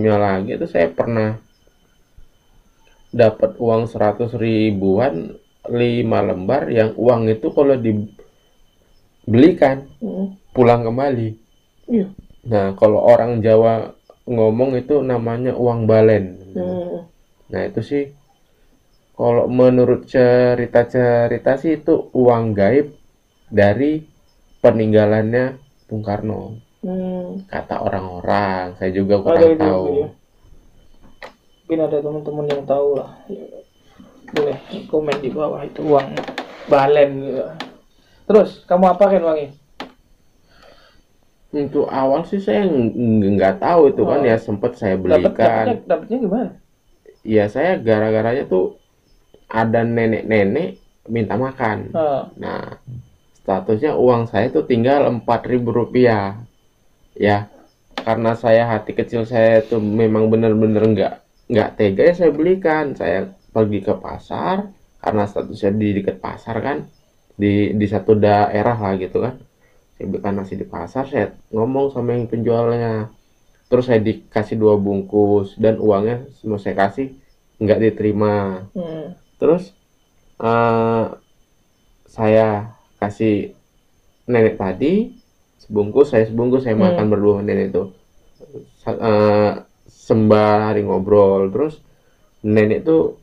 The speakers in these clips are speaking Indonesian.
lagi itu saya pernah dapat uang 100 ribuan 5 lembar, yang uang itu kalau dibelikan pulang kembali. Iya. Nah, kalau orang Jawa ngomong itu namanya uang balen. Nah, itu sih kalau menurut cerita-cerita sih itu uang gaib dari peninggalannya Bung Karno. Kata orang-orang, saya juga Ada kurang itu tahu. ya. Mungkin ada teman-teman yang tahu lah. Ya, boleh komen di bawah itu uang balen gitu. Terus kamu apain uangnya? Untuk awal sih saya nggak tahu itu kan, ya sempat saya belikan. Dapatnya gimana? Ya saya gara-garanya tuh ada nenek-nenek minta makan. Nah, statusnya uang saya tuh tinggal 4.000 rupiah. Ya, karena saya hati kecil saya tuh memang bener-bener nggak tega, ya saya belikan. Saya pergi ke pasar karena statusnya di dekat pasar kan, di satu daerah lah gitu kan. Saya belikan nasi di pasar, saya ngomong sama yang penjualnya. Terus saya dikasih 2 bungkus dan uangnya semua saya kasih, nggak diterima. Terus eh, saya kasih nenek tadi sebungkus, saya makan berdua sama nenek itu. Eh, Sembari ngobrol, terus nenek tuh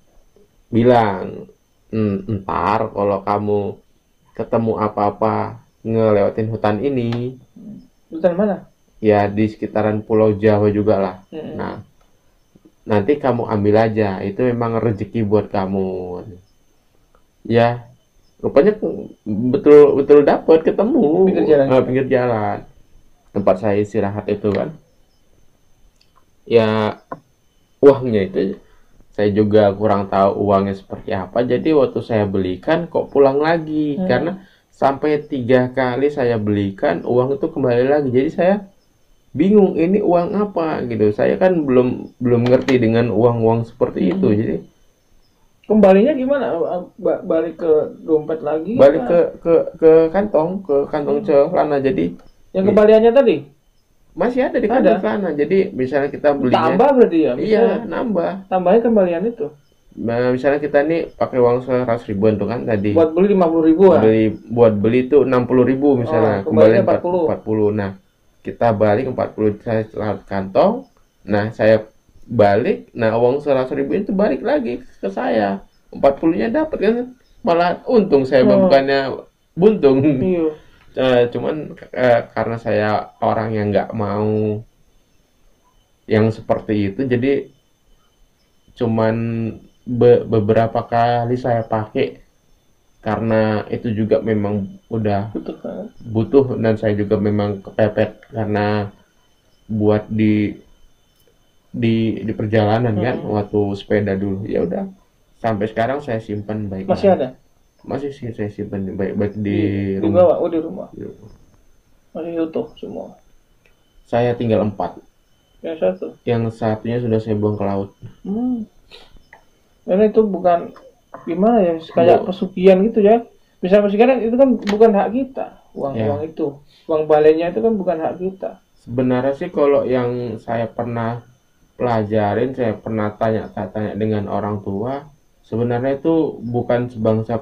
bilang, ntar kalau kamu ketemu apa-apa ngelewatin hutan ini, Hutan mana? ya di sekitaran Pulau Jawa juga lah. Nah, nanti kamu ambil aja, itu memang rezeki buat kamu. Ya, rupanya betul betul dapat ketemu. Pinggir jalan tempat saya istirahat itu kan. Ya, uangnya itu saya juga kurang tahu uangnya seperti apa, jadi waktu saya belikan kok pulang lagi. Karena sampai 3 kali saya belikan, uang itu kembali lagi, jadi saya bingung ini uang apa gitu. Saya kan belum belum ngerti dengan uang-uang seperti itu, jadi Kembalinya gimana? Balik ke dompet lagi? balik ke kantong celana. Jadi Yang kembaliannya tadi masih ada di kantong celana. Jadi misalnya kita belinya tambah berarti ya? iya, nambah. Tambahnya kembalian itu. Nah, misalnya kita nih pakai uang 100 ribuan tuh kan tadi. Buat beli 50.000 ya? Buat beli tuh 60 ribu misalnya, kembalinya kembali 40. Nah, kita balik 40, saya lewat kantong. Nah, saya balik, nah uang 100 ribu itu balik lagi ke saya. 40-nya dapat kan, malah untung saya, bukannya buntung. Cuman karena saya orang yang nggak mau yang seperti itu, jadi cuman beberapa kali saya pakai, karena itu juga memang udah butuh dan saya juga memang kepepet karena buat di perjalanan kan, waktu sepeda dulu. Ya udah, sampai sekarang saya simpan baik. Masih ada? Masih sih saya simpan baik-baik di rumah. Di rumah. Masih utuh semua. Saya tinggal 4. Yang satunya sudah saya buang ke laut. Karena itu bukan gimana ya, kayak pesugihan gitu ya. Bisa pesugihan itu kan bukan hak kita. Uang itu, uang balennya itu kan bukan hak kita. Sebenarnya sih kalau yang saya pernah pelajarin, saya pernah tanya-tanya dengan orang tua, sebenarnya itu bukan sebangsa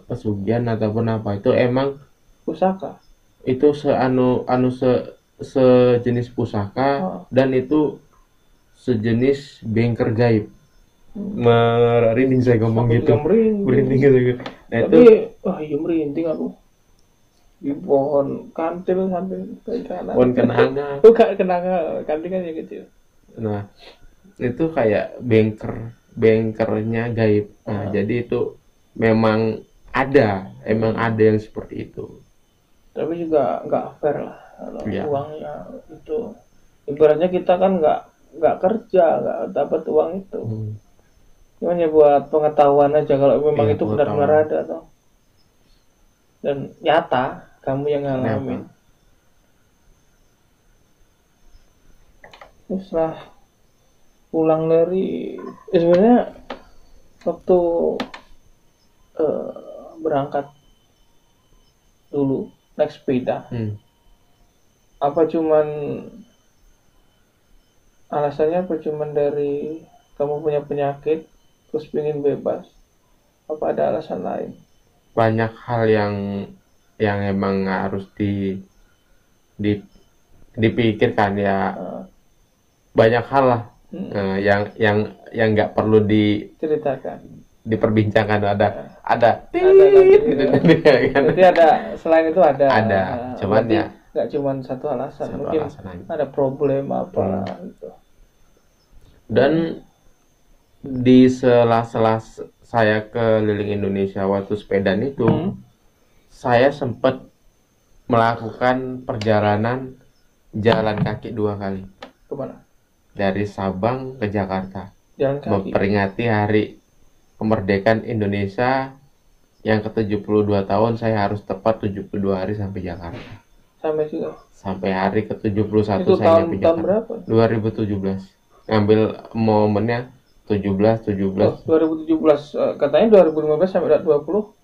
pesugihan ataupun apa, itu emang pusaka. Itu sejenis pusaka, dan itu sejenis bengker gaib. Merinding saya ngomong gitu. Merinding gitu. Nah, tapi iya merinding aku. Di pohon kantil sampai ke kanan. Pohon kenanga. Kenanga, kantil kan yang kecil. Nah, itu kayak bengkernya gaib. Nah, jadi itu memang emang ada yang seperti itu. Tapi juga nggak fair lah kalau uangnya itu. Ibaratnya kita kan nggak kerja, nggak dapat uang itu. Cuma ya buat pengetahuan aja kalau memang itu benar-benar ada toh. Dan nyata kamu yang ngalamin. Setelah pulang dari sebenarnya waktu berangkat dulu naik sepeda, apa cuman Alasannya apa? Cuman dari kamu punya penyakit terus pengen bebas? Apa ada alasan lain? Banyak hal yang emang harus di dipikirkan ya. Banyak hal lah yang nggak perlu diperbincangkan. Ada Berarti ada selain itu ada cuman ya nggak cuma satu alasan, mungkin ada problem apa gitu. Dan di sela-sela saya keliling Indonesia waktu sepedaan itu, saya sempat melakukan perjalanan jalan kaki 2 kali. Kemana? Dari Sabang ke Jakarta. Jalan kaki. Memperingati hari kemerdekaan Indonesia yang ke-72 tahun. Saya harus tepat 72 hari sampai Jakarta. Sampai juga? Sampai hari ke-71 itu saya nyampe tahun Jakarta. berapa? 2017. Ngambil momennya 17. 2017. Katanya 2015 sampai 20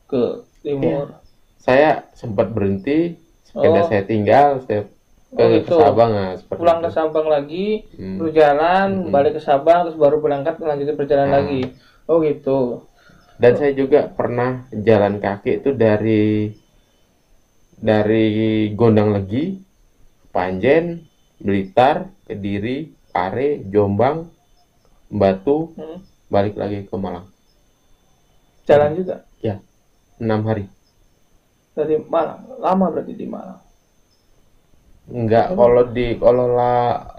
ke timur. Saya sempat berhenti, sepeda saya tinggal, saya ke Sabang. Pulang ke Sabang lagi, berjalan, balik ke Sabang, terus baru berangkat melanjutkan perjalanan lagi. Oh gitu. Dan saya juga pernah jalan kaki itu dari Gondang Legi, Panjen, Blitar, Kediri, Pare, Jombang, Batu, balik lagi ke Malang. Jalan juga? Ya, 6 hari. Dari Malang, lama berarti di Malang? Enggak, kalau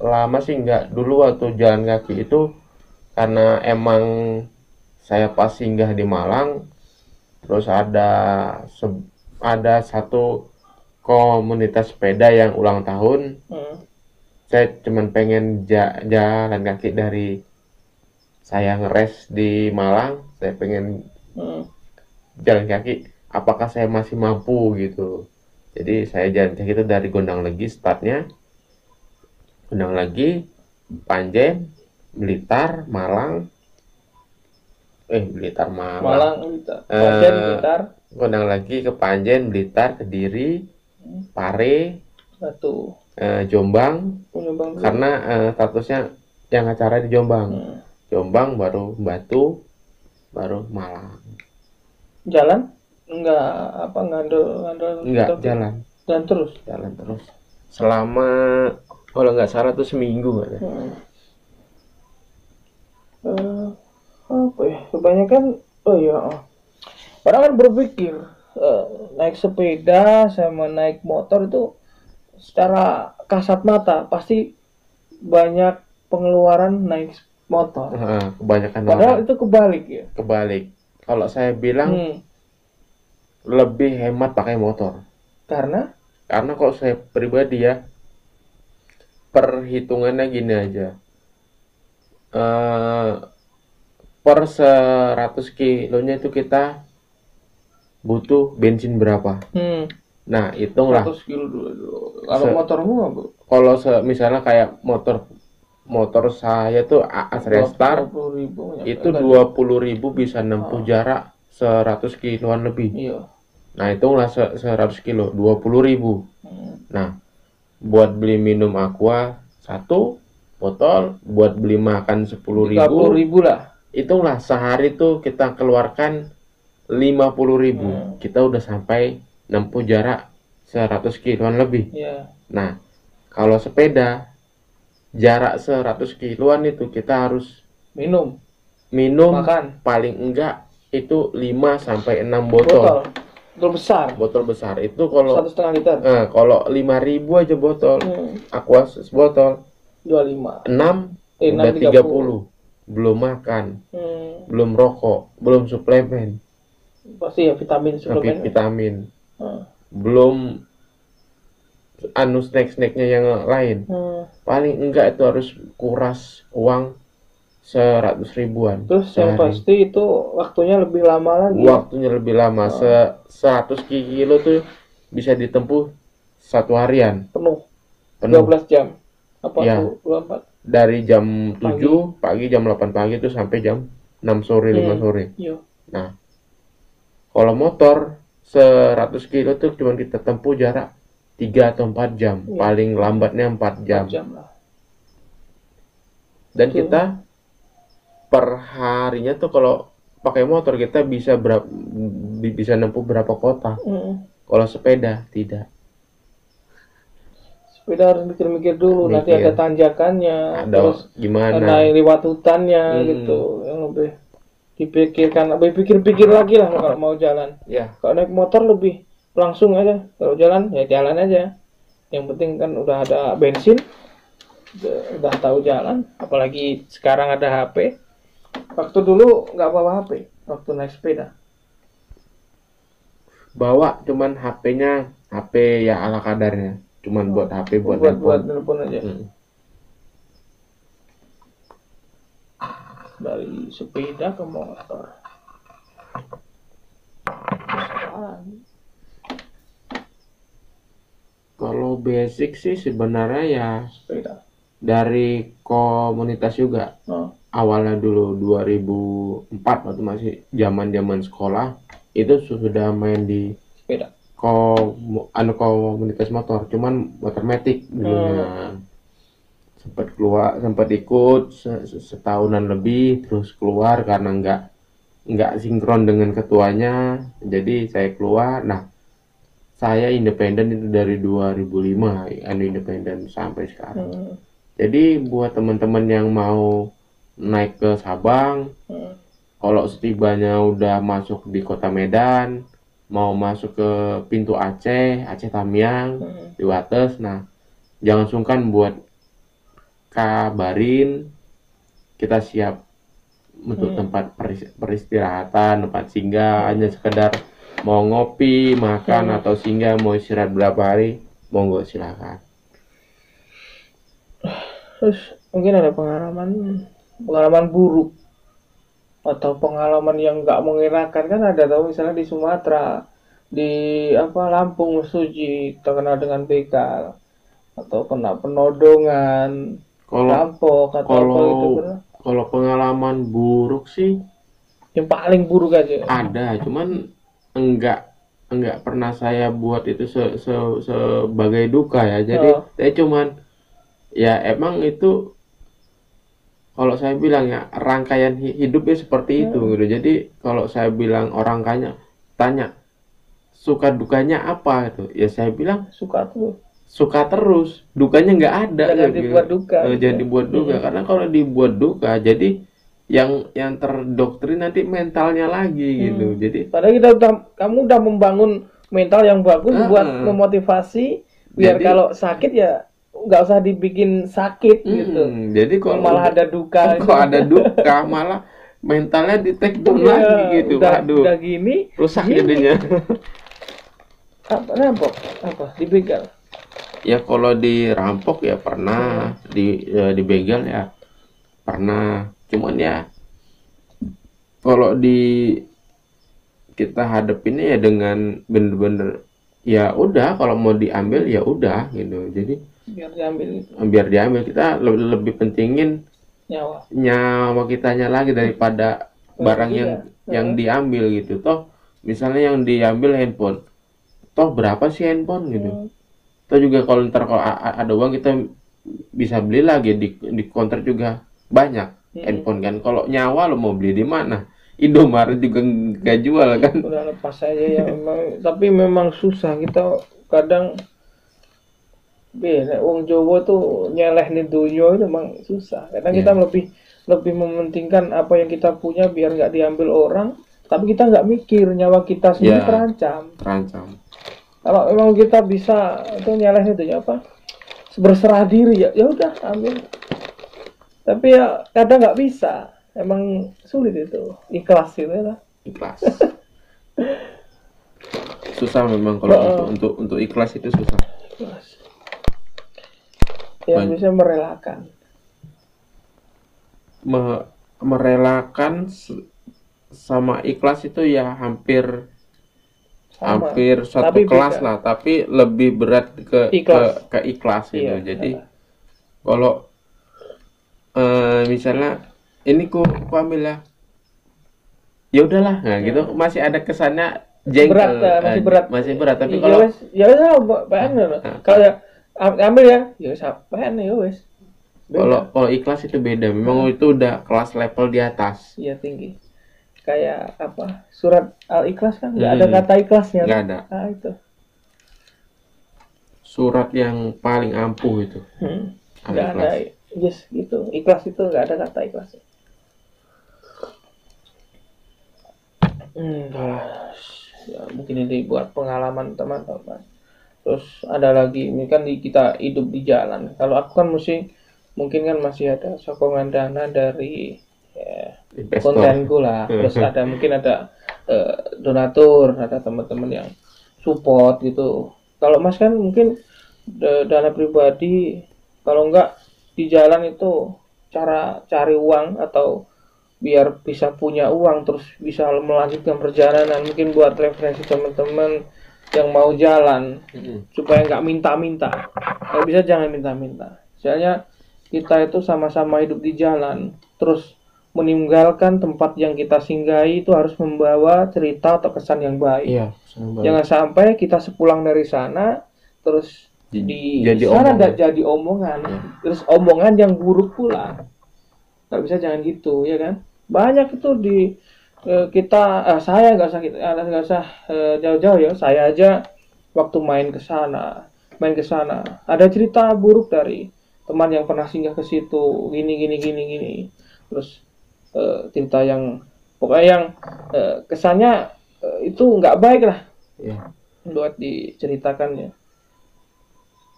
lama sih enggak. Dulu waktu jalan kaki itu karena emang saya pas singgah di Malang, terus ada satu komunitas sepeda yang ulang tahun. Saya cuman pengen jalan kaki dari saya ngeres di Malang, saya pengen jalan kaki. Apakah saya masih mampu gitu? Jadi saya jalan kaki itu dari Gondang Legi, startnya Gondang Legi, Panjen, Blitar, Malang. Blitar, Malang. Panjen, Blitar. Gondang Legi ke Panjen, Blitar, Kediri, Pare, Batu, Jombang. Karena statusnya yang acara di Jombang. Jombang baru Batu, baru Malang. Jalan? Ngandel enggak, jalan terus selama kalau nggak salah tuh seminggu nggak ya? Apa ya, kebanyakan orang kan berpikir naik sepeda sama naik motor itu secara kasat mata pasti banyak pengeluaran naik motor. Kebanyakan padahal orang itu kebalik. Kalau saya bilang lebih hemat pakai motor. Karena kalau saya pribadi ya, perhitungannya gini aja. Per 100 kilonya itu kita butuh bensin berapa? Nah, hitunglah. 100 kilo dulu. Kalau motormu apa? Kalau misalnya kayak motor saya tuh Astra itu 20.000 bisa nempuh jarak 100 kiloan lebih. Iya. Nah, hitunglah 100 kilo 20.000. Nah, buat beli minum aqua 1 botol, buat beli makan 10.000 lah. Hitunglah sehari tuh kita keluarkan 50.000. Kita udah sampai nempuh jarak 100 kiloan lebih. Nah, kalau sepeda jarak 100 kiloan itu kita harus minum makan. Paling enggak itu 5 sampai 6 botol besar itu kalau 1,5 liter. Kalau 5.000 aja botol aqua sebotol 25 udah 30. Belum makan, belum rokok, belum suplemen, pasti ya vitamin. Belum snack-snacknya yang lain. Paling enggak itu harus kuras uang 100 ribuan. Terus yang pasti itu waktunya lebih lama lagi. 100 kilo tuh bisa ditempuh 1 harian penuh. 12 jam apa ya, 24 dari jam 7 pagi jam 8 pagi itu sampai jam 6 sore 5 sore. Nah, kalau motor 100 kilo tuh cuma kita tempuh jarak 3 atau 4 jam, paling lambatnya 4 jam. 4 jam lah. Dan kita per harinya tuh kalau pakai motor kita bisa nempuh berapa kota. Kalau sepeda tidak. Sepeda harus mikir-mikir dulu, nanti ada tanjakannya, terus gimana naik lewat hutannya gitu, yang lebih dipikirkan, lebih pikir-pikir lagi lah kalau mau jalan. Kalau naik motor lebih langsung aja, kalau jalan ya jalan aja. Yang penting kan udah ada bensin, udah tahu jalan, apalagi sekarang ada HP. Waktu dulu nggak bawa HP, waktu naik sepeda. Bawa cuman HP-nya HP ya ala kadarnya, cuman buat HP buat telepon aja. Dari sepeda ke motor. Kalau basic sih sebenarnya ya sepeda. Dari komunitas juga. Awalnya dulu 2004 waktu masih zaman sekolah itu sudah main di sepeda. Komunitas motor, cuman motor matic dulunya. Sempat ikut setahunan lebih, terus keluar karena nggak sinkron dengan ketuanya, jadi saya keluar. Nah, saya independen itu dari 2005, independen sampai sekarang. Jadi buat teman-teman yang mau naik ke Sabang, kalau setibanya udah masuk di kota Medan, mau masuk ke pintu Aceh Tamiang, di Wates, nah jangan sungkan buat kabarin, kita siap untuk tempat peristirahatan, tempat singgah, hanya sekedar mau ngopi, makan atau singgah, mau istirahat berapa hari, monggo silakan. Terus mungkin ada pengalaman buruk atau pengalaman yang nggak mengenakan, kan ada tahu misalnya di Sumatera, di Lampung Suji terkenal dengan begal atau kena penodongan, rampok atau apa gitu. Kalau pengalaman buruk sih yang paling buruk aja ada, cuman enggak pernah saya buat itu sebagai duka ya. Jadi saya cuman ya emang itu, kalau saya bilang ya rangkaian hidupnya seperti itu gitu. Jadi kalau saya bilang orang tanya suka dukanya apa gitu, ya saya bilang suka terus, dukanya nggak ada. Jangan dibuat duka. Jadi buat duka, karena kalau dibuat duka jadi yang terdoktrin nanti mentalnya lagi gitu. Jadi padahal kamu udah membangun mental yang bagus buat memotivasi biar kalau sakit ya nggak usah dibikin sakit gitu. Jadi kalau malah ada duka, ada duka malah mentalnya di take down lagi gitu. Udah gini rusak jadinya. Rampok dibegal. Ya kalau dirampok ya pernah, dibegal ya pernah. Cuman ya kalau kita hadapinnya ya dengan bener-bener ya udah, kalau mau diambil ya udah gitu. Jadi biar diambil kita lebih pentingin nyawa kitanya lagi daripada barang yang diambil gitu. Toh misalnya yang diambil handphone, toh berapa sih handphone gitu. Toh juga kalau ada uang kita bisa beli lagi di kontrak juga banyak handphone kan. Kalau nyawa lo mau beli di mana? Indomaret juga nggak jual kan. Udah lepas aja ya memang. Tapi memang susah, kita kadang wong Jawa tuh nyeleh nih dunia itu memang susah. Kadang kita lebih mementingkan apa yang kita punya biar nggak diambil orang, tapi kita nggak mikir nyawa kita sendiri terancam. Kalau memang kita bisa itu nyeleh itu berserah diri ya udah ambil. Tapi ya kadang nggak bisa, emang sulit itu, ikhlas itu lah. Ikhlas. Susah memang kalau untuk ikhlas itu susah. Ikhlas. Yang bisa merelakan. Merelakan sama ikhlas itu ya hampir satu kelas lah, tapi lebih berat ke ikhlas gitu. Jadi kalau misalnya ini ku ambil ya udahlah, nah gitu masih ada kesannya berat, masih berat. Masih berat, tapi kalau ya wes kalau ambil ya wes apaan ya wes. Kalau ikhlas itu beda, memang itu udah kelas level di atas. Iya, tinggi. Kayak apa? Surat Al-Ikhlas kan nggak ada kata ikhlasnya. Nggak ada. Nah, itu. Surat yang paling ampuh itu. Nggak ada, yes gitu. Ikhlas itu nggak ada kata ikhlasnya. Ya, mungkin ini buat pengalaman teman-teman. Terus ada lagi, ini kan kita hidup di jalan. Kalau aku kan mungkin kan masih ada sokongan dana dari kontenku lah. Terus mungkin ada donatur, ada teman-teman yang support gitu. Kalau Mas kan mungkin dana pribadi, kalau enggak di jalan itu cara cari uang atau biar bisa punya uang terus bisa melanjutkan perjalanan, mungkin buat referensi teman-teman yang mau jalan supaya nggak minta-minta. Kalau bisa jangan minta-minta. Soalnya kita itu sama-sama hidup di jalan, terus meninggalkan tempat yang kita singgahi itu harus membawa cerita atau kesan yang baik. Iya, jangan sampai kita sepulang dari sana terus jadi sana jadi omongan, terus omongan yang buruk pula. Nggak bisa, jangan gitu ya kan. Banyak itu di kita, saya nggak usah jauh-jauh ya. Saya aja waktu main ke sana ada cerita buruk dari teman yang pernah singgah ke situ, gini. Terus cerita yang pokoknya yang kesannya itu nggak baik lah, buat diceritakannya.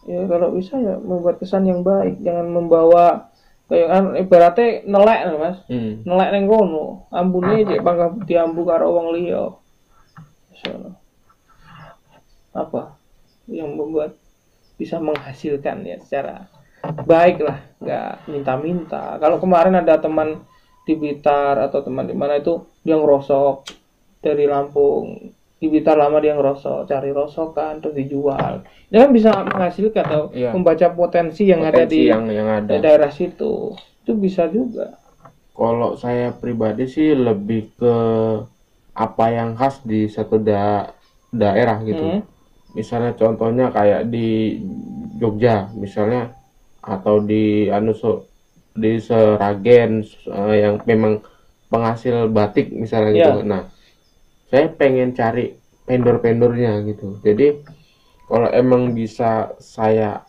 Ya kalau bisa ya membuat kesan yang baik, jangan membawa kayak ibaratnya nelek Mas. Nelek neng kono, ambune cek bangga diambu karo wong liya. Apa yang membuat bisa menghasilkan ya secara baik lah, nggak minta-minta. Kalau kemarin ada teman di Blitar atau teman di mana itu dia ngerosok dari Lampung, di Blitar lama dia ngerosok, cari rosokan terus dijual. Dia kan bisa menghasilkan atau membaca potensi yang ada di yang ada daerah situ. Itu bisa juga. Kalau saya pribadi sih lebih ke apa yang khas di satu daerah gitu. Misalnya contohnya kayak di Jogja misalnya, atau di Seragen yang memang penghasil batik misalnya gitu. Nah, saya pengen cari vendor-vendornya gitu. Jadi kalau emang bisa saya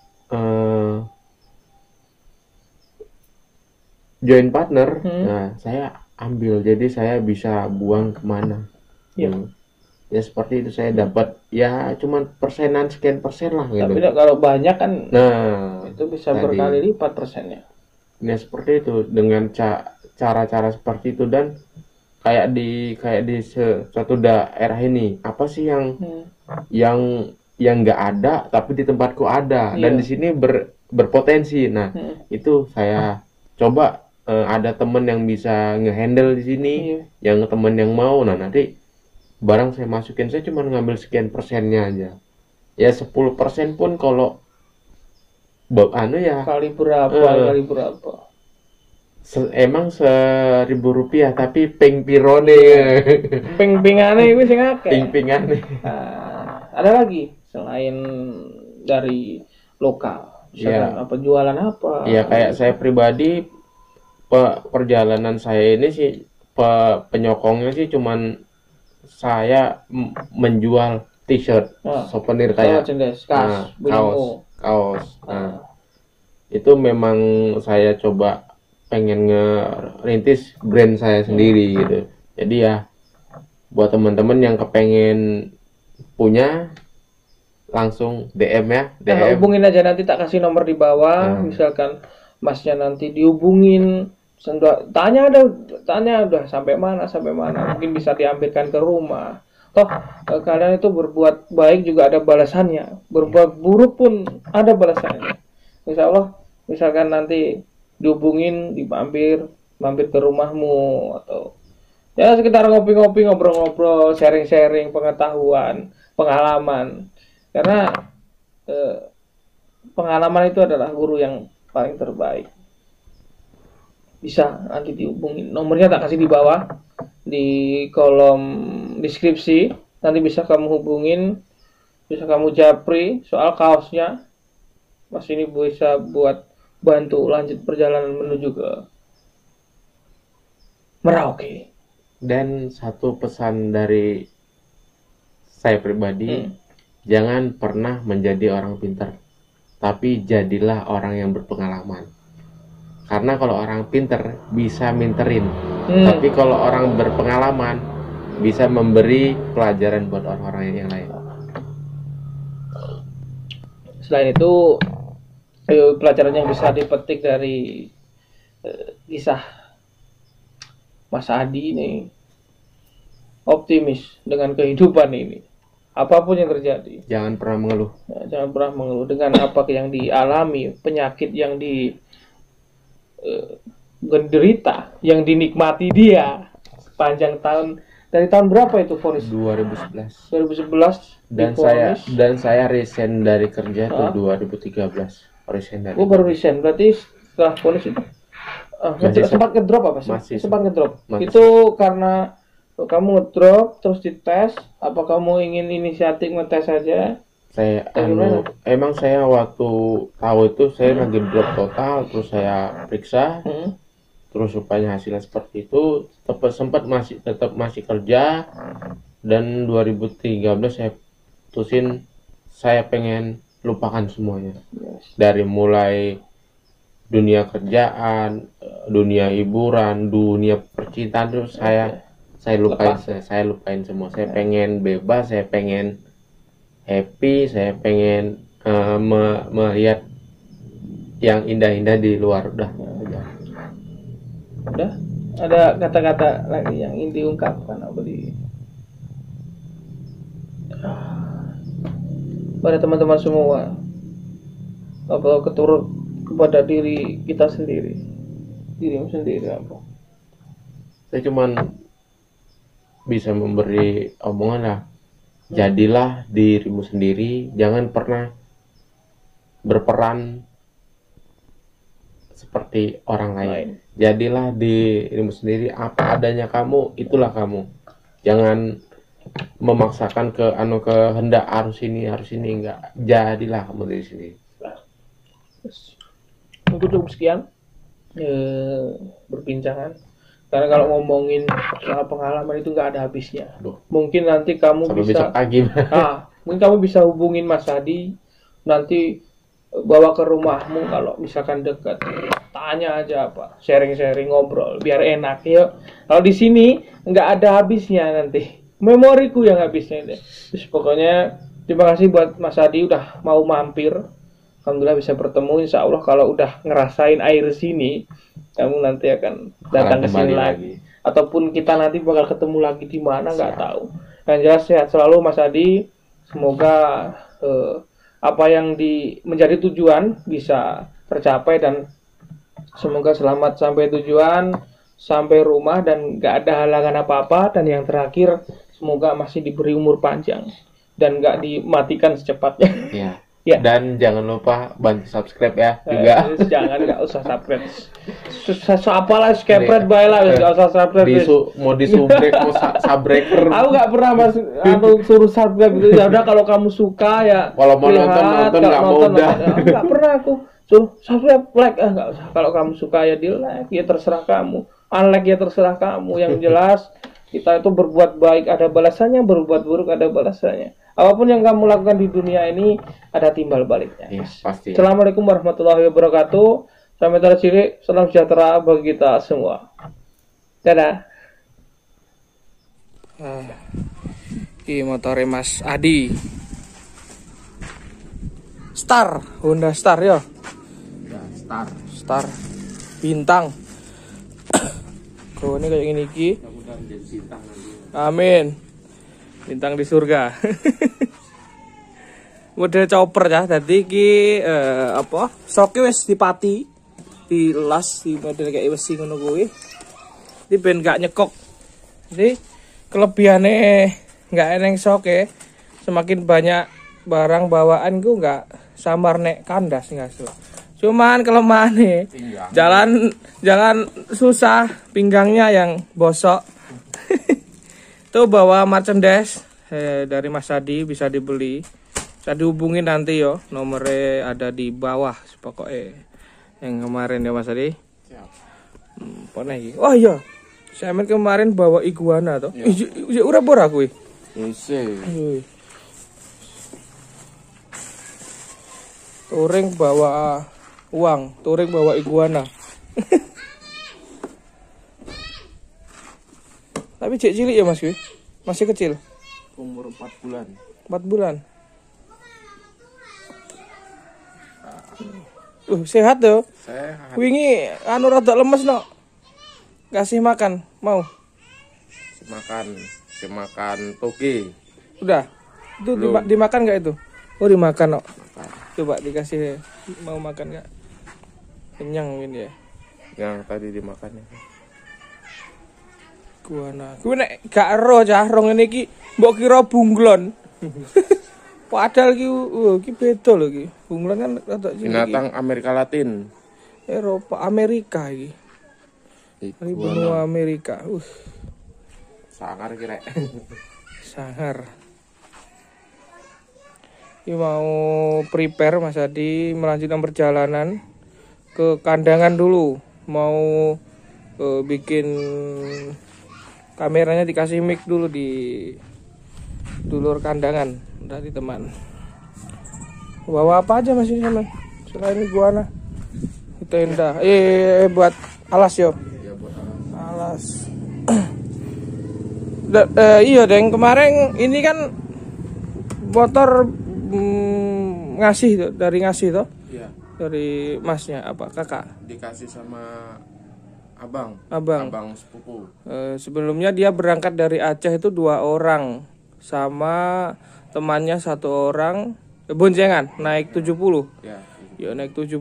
join partner, nah saya ambil. Jadi saya bisa buang kemana. Ya seperti itu, saya dapat ya cuman persenan, sekian persen lah gitu. Tapi kalau banyak kan, nah itu bisa berkali lipat persennya. Ya seperti itu, dengan cara-cara seperti itu. Dan kayak di suatu daerah ini, apa sih yang nggak ada tapi di tempatku ada, dan di sini berpotensi. Nah itu saya coba, ada temen yang bisa ngehandle di sini, yang temen yang mau. Nah nanti barang saya masukin, saya cuma ngambil sekian persennya aja. Ya 10% pun kalau kali berapa emang Rp1.000, tapi ping pirone ping-pingane itu sing akeh. Ping-pingane. Ada lagi selain dari lokal, apa jualan apa? Ya kayak saya pribadi, perjalanan saya ini sih penyokongnya sih cuman saya menjual t-shirt, souvenir kayak kaos. Nah, itu memang saya coba pengen ngerintis brand saya sendiri gitu. Jadi ya buat teman-teman yang kepengen punya, langsung DM ya. Hubungin aja, nanti tak kasih nomor di bawah. Misalkan Masnya nanti dihubungin, tanya udah sampai mana, mungkin bisa diambilkan ke rumah. Toh kalian itu berbuat baik juga ada balasannya, berbuat buruk pun ada balasannya. Insya Allah, misalkan nanti dihubungin, mampir ke rumahmu, atau ya sekitar ngopi-ngopi, ngobrol-ngobrol, sharing-sharing pengetahuan, pengalaman. Karena pengalaman itu adalah guru yang paling terbaik. Bisa nanti dihubungin, nomornya tak kasih di bawah di kolom deskripsi. nanti bisa kamu hubungin, bisa kamu japri soal kaosnya. Mas ini bisa buat bantu lanjut perjalanan menuju ke Merauke. Dan satu pesan dari saya pribadi, jangan pernah menjadi orang pintar, tapi jadilah orang yang berpengalaman. Karena kalau orang pintar bisa minterin, tapi kalau orang berpengalaman bisa memberi pelajaran buat orang-orang yang lain. Selain itu, pelajaran yang bisa dipetik dari kisah Mas Adi ini, optimis dengan kehidupan ini. Apapun yang terjadi, jangan pernah mengeluh. Ya, jangan pernah mengeluh dengan apa yang dialami, penyakit yang menderita, yang dinikmati dia sepanjang tahun. Dari tahun berapa itu vonis? 2011. 2011. Dan saya resign dari kerja itu 2013. Resign dari. Baru resign, berarti setelah vonis itu. Sempat ngedrop apa sih? Sempat ngedrop. Itu karena kamu ngedrop terus dites, apa kamu ingin inisiatif ngetes saja? Emang saya waktu tahu itu saya lagi drop total, terus saya periksa, terus supaya hasilnya seperti itu, sempat tetap masih kerja, dan 2013 saya putusin saya pengen lupakan semuanya, dari mulai dunia kerjaan, dunia hiburan, dunia percintaan, terus saya lupain semua. Saya pengen bebas, saya pengen happy, saya pengen melihat yang indah-indah di luar. Udah ada kata-kata lagi yang ingin diungkapkan pada teman-teman semua, apa keturut kepada diri kita sendiri, dirimu sendiri apa? Saya cuman bisa memberi omongan lah, jadilah dirimu sendiri, jangan pernah berperan seperti orang lain. Jadilah dirimu sendiri, apa adanya kamu, itulah kamu. Jangan memaksakan kehendak harus ini enggak. Jadilah kamu diri sendiri. Cukup sekian berbincangan. Karena kalau ngomongin soal pengalaman itu nggak ada habisnya. Mungkin nanti kamu mungkin kamu bisa hubungin Mas Adi, nanti bawa ke rumahmu kalau misalkan dekat. Tanya aja apa, sharing-sharing, ngobrol, biar enak ya. Kalau di sini nggak ada habisnya nanti. Memoriku yang habisnya deh. Terus pokoknya terima kasih buat Mas Adi udah mau mampir. Alhamdulillah bisa bertemu. Insya Allah kalau udah ngerasain air sini, kamu nanti akan datang ke sini lagi. Ataupun kita nanti bakal ketemu lagi di mana nggak tahu. Yang jelas sehat selalu Mas Adi. Semoga apa yang menjadi tujuan bisa tercapai, dan semoga selamat sampai tujuan, sampai rumah, dan nggak ada halangan apa-apa. Dan yang terakhir, semoga masih diberi umur panjang dan nggak dimatikan secepatnya. Ya. Ya. Dan jangan lupa bantu subscribe ya juga. Jangan, nggak usah subscribe. Apalah subscribe baiklah, nggak usah subscribe. Mau disubrek, mau subscriber. Aku nggak pernah suruh subscribe gitu. Ya udah kalau kamu suka ya. Kalau mau nonton nggak mau udah. Nggak pernah aku suruh subscribe, like nggak usah. Kalau kamu suka ya di like, ya terserah kamu. Unlike ya terserah kamu. Yang jelas kita itu berbuat baik ada balasannya, berbuat buruk ada balasannya. Apapun yang kamu lakukan di dunia ini ada timbal baliknya. Yes, pasti. Assalamualaikum warahmatullahi wabarakatuh. Sampai jumpa, salam sejahtera bagi kita semua. Dadah. Ini motor Mas Adi. Star, Honda Star ya. Ya, Star. Bintang. Kau ini kayak gini ki. Amin. Bintang di surga. Model chopper ya, tadi ki soke wis dipati, dilas di model kayak wesi ngono kuwi. Iki ben gak nyekok. Jadi kelebihane nggak eneng soke, semakin banyak barang bawaan ku nggak samar nek kandas nggak so. Cuman kelemahannya jalan susah, pinggangnya yang bosok. Tuh bawa merchandise dari Mas Adi, bisa dibeli. Bisa dihubungin nanti yo, nomornya ada di bawah pokoknya. Yang kemarin ya Mas Adi. Siap. Oh iya. Saya kemarin bawa iguana toh. Ya ora ora kuwi. Touring bawa uang, touring bawa iguana. Tapi cek cilik ya Mas kuwi. Masih kecil. Umur 4 bulan. 4 bulan. Sehat tuh. Sehat. Wingi anu rada lemes no. Kasih makan, mau? Makan toge. Udah. Itu dimakan enggak itu? Oh, dimakan no. Makan. Coba dikasih, mau makan enggak? Kenyang ini ya. Yang tadi dimakannya. Kuwi nek gak ero cah rong ngene iki mbok kira bunglon. Padahal ki beda lho iki. Bunglon kan rada binatang Amerika Latin. Eropa, Amerika iki. Dari benua Amerika. Sangar kira. Sangar. Ini mau prepare Mas Adi melanjutkan perjalanan ke kandangan dulu. Mau bikin kameranya dikasih mic dulu di dulur kandangan dari teman. Bawa apa aja Mas ini teman? Selain iguana. Tenda. Buat alas yo. Ya buat alas. Iya Deng, kemarin ini kan motor ngasih tuh, dari ngasih tuh. Iya. Dari masnya apa kakak? Dikasih sama abang sepupu. Sebelumnya dia berangkat dari Aceh itu 2 orang sama temannya 1 orang boncengan naik 70. Ya naik 70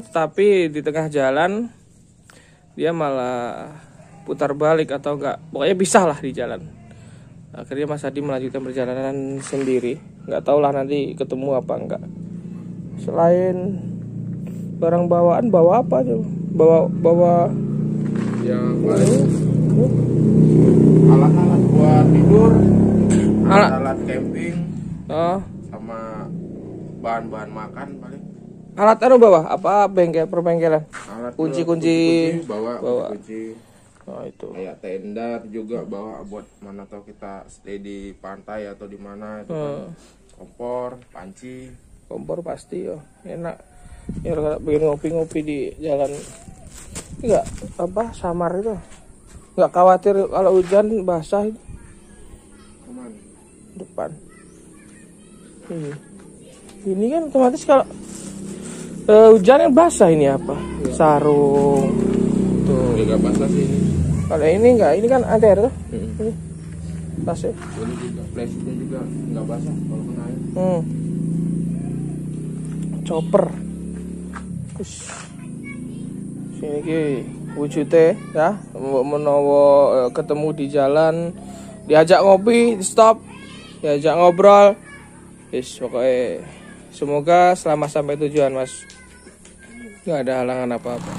tapi di tengah jalan dia malah putar balik atau enggak, pokoknya pisah lah di jalan. Akhirnya Mas Adi melanjutkan perjalanan sendiri. Enggak tahu lah nanti ketemu apa enggak. Selain barang bawaan, bawa apa aja? Bawa yang paling alat-alat buat tidur, alat camping, sama bahan-bahan makan paling. Alat bawa apa? Perbengkelan. Alat kunci bawa. Kunci. Oh itu. Kayak tenda juga bawa buat mana tahu kita stay di pantai atau di mana itu kan. Kompor, panci. Kompor pasti yo. Enak. Ya bikin ngopi-ngopi di jalan. Enggak apa samar itu. Enggak khawatir kalau hujan basah itu. Aman. Depan. Ini kan otomatis kalau hujan kan basah ini apa? Ya. Sarung. Tuh. Enggak basah sih ini. Kalau ini enggak, ini kan air tuh. Ini. Basah. Ini juga plastiknya juga enggak basah kalau kena air. Chopper. Sini ki wujudnya ya, menawa ketemu di jalan, diajak ngopi, di stop, diajak ngobrol. Pokoknya semoga selamat sampai tujuan Mas. Nggak ada halangan apa-apa.